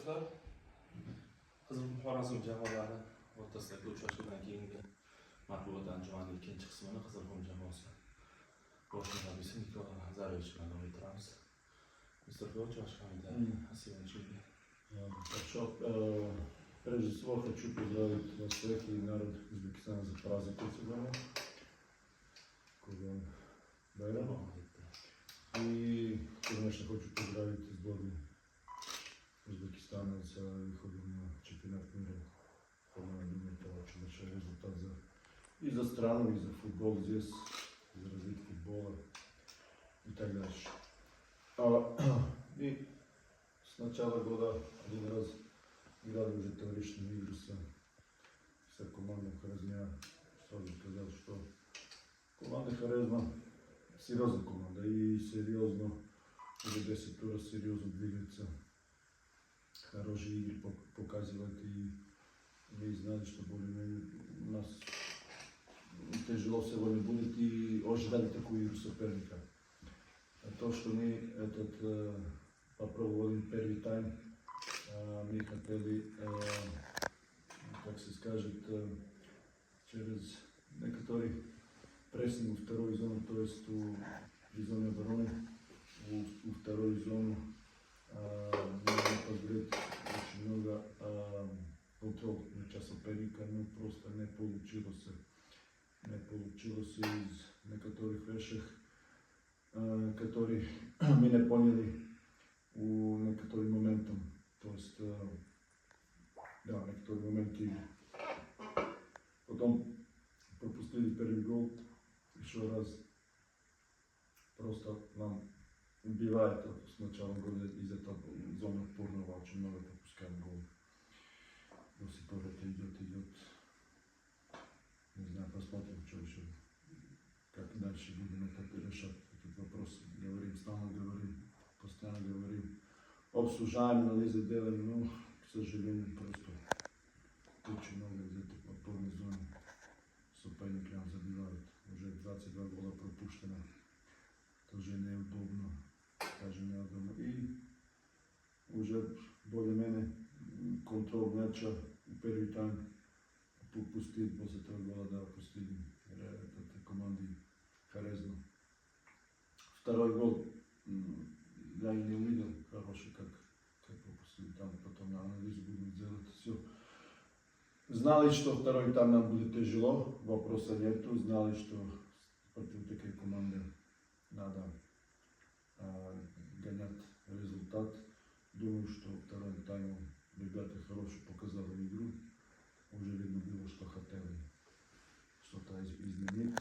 arkadaşlar. Kızım Horazm jamoalari o'rtasidagi uchrashuvdan keyingi matbuot anjumanining ikkinchi qismini Qizilqum jamoasi bosh murabbiysi Nikola Nazarovich bilan davom ettiramiz. Mr. Coach, ваш комментарий о сегодняшнем дне. Прежде всего хочу поздравить вас всех и народ Узбекистана за праздник сегодня. Курбан Байрам. И, конечно, хочу поздравить сборную Узбекистана за выходом на чемпионат мира. Думаю, это очень большой результат и за страну, и за футбол здесь, и за развитие футбола и так дальше. И с начала года один раз играли уже товарищную игру с командой Хорезмя. Сразу сказал, что команда Хорезма серьезная команда и серьезно, уже 10 тура серьезно двигается. Хорошие игры показывает, и вы знаете, что более-менее у нас тяжело сегодня будет и ожидали такую игру соперника. То, что мы попробовали первый тайм, мы хотели, как се скажет, через некоторый прессинг во второй зону, то есть в зоне обороны, во второй зону, можно позволить очень много контрол на соперника, но просто не получилось. Не получилось из некоторых вещей, которые мы не поняли у некоторых моментов. То есть, да, некоторые моменты. Потом пропустили первый гол, еще раз просто нам убивает с начала года из этого зоны опорного, очень много пропускаем гол. До сих пор это идет. Не знаю, посмотрим, что еще, как дальше будем это решать, этот вопрос. Говорим, постоянно говорим, обсуждаем, анализы делаем, но, к сожалению, просто очень много из этой опорной зоны соперники нам забивают. Уже 22 гола пропущено, тоже неудобно, скажем, неудобно. И уже более-менее контрол мяча в первый тайм пустили после этого гола, да, пустили этой команды Хорезма. Второй гол я и не увидел хороший, как пропустили там, потом на анализу будем делать все. Знали, что второй тайм нам будет тяжело, вопроса нету, знали, что против такой команды надо гонять результат. Думаю, что второй тайм ребята хорошо показали игру. Уже видно было, что хотели что-то изменить.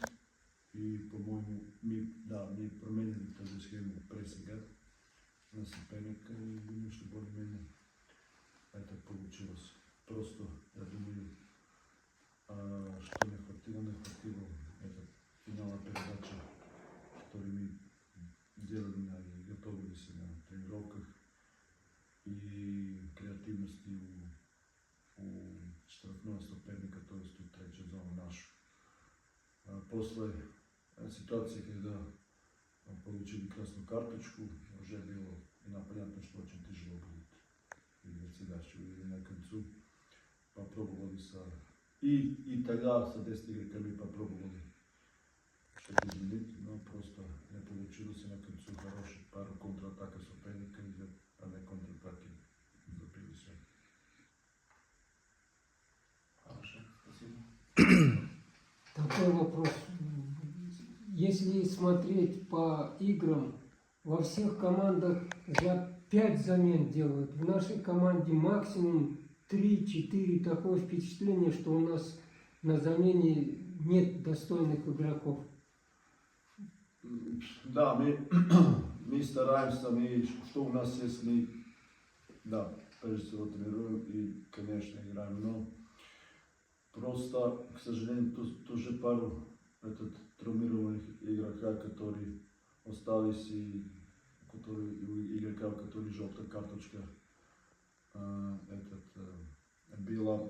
И, по-моему, мы променили тоже схему прессинга на соперника. И думаю, что более-менее это получилось. Просто, я думаю, что не хватило. Это финальная передача, которую мы делали и готовились на тренировках. И креативности у штрафного соперника, то есть тут третья зона наша. После ситуации, когда получили красную карточку, уже было понятно, что очень тяжело будет двигаться дальше. И на концу попробовали и тогда с 10 игроками попробовали что-то изменить, но просто не получилось. На концу хороший пару контратака соперника, а не контратаки забили все. Хорошо, спасибо. Такой вопрос. Если смотреть по играм, во всех командах за 5 замен делают. В нашей команде максимум 3-4. Такое впечатление, что у нас на замене нет достойных игроков. Да, мы стараемся, что у нас есть, да, прежде всего тренируем и, конечно, играем, но просто, к сожалению, тоже пару травмированных игроков, которые остались, и игрока, у которых желтая карточка была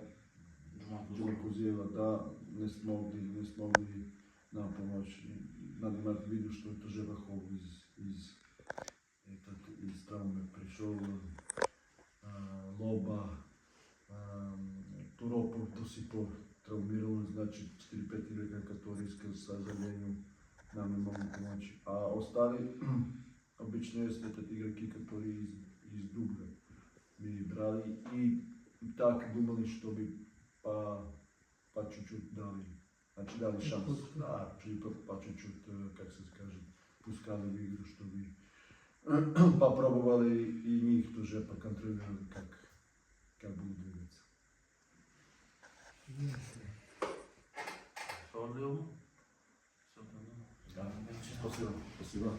Джумакузеева, да, не смогли нам помочь. Надо иметь в виду, что это уже Вахов из травмы пришел. Лоба, Торопов до сих пор травмирано, значи 4-5 играка като риска за съжаление нам не могат да помочи. А остали обично е светът играки като из Дубра би брали и так думали, що би па чуть-чуть дали. Значи дали шанс. Да, чуть па чуть-чуть, как се скаже, пускали в игру, що би па пробовали и njih тоже па контролирали как будут двигаться. Sordu mu? Да, спасибо. Спасибо.